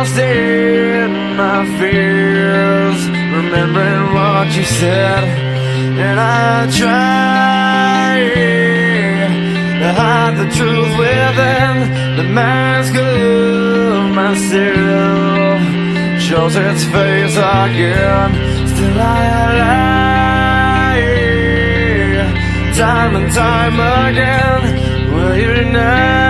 lost in my fears, remembering what you said, and I try to hide the truth within the mask of myself. Shows its face again, still I lie, time and time again. Will you now?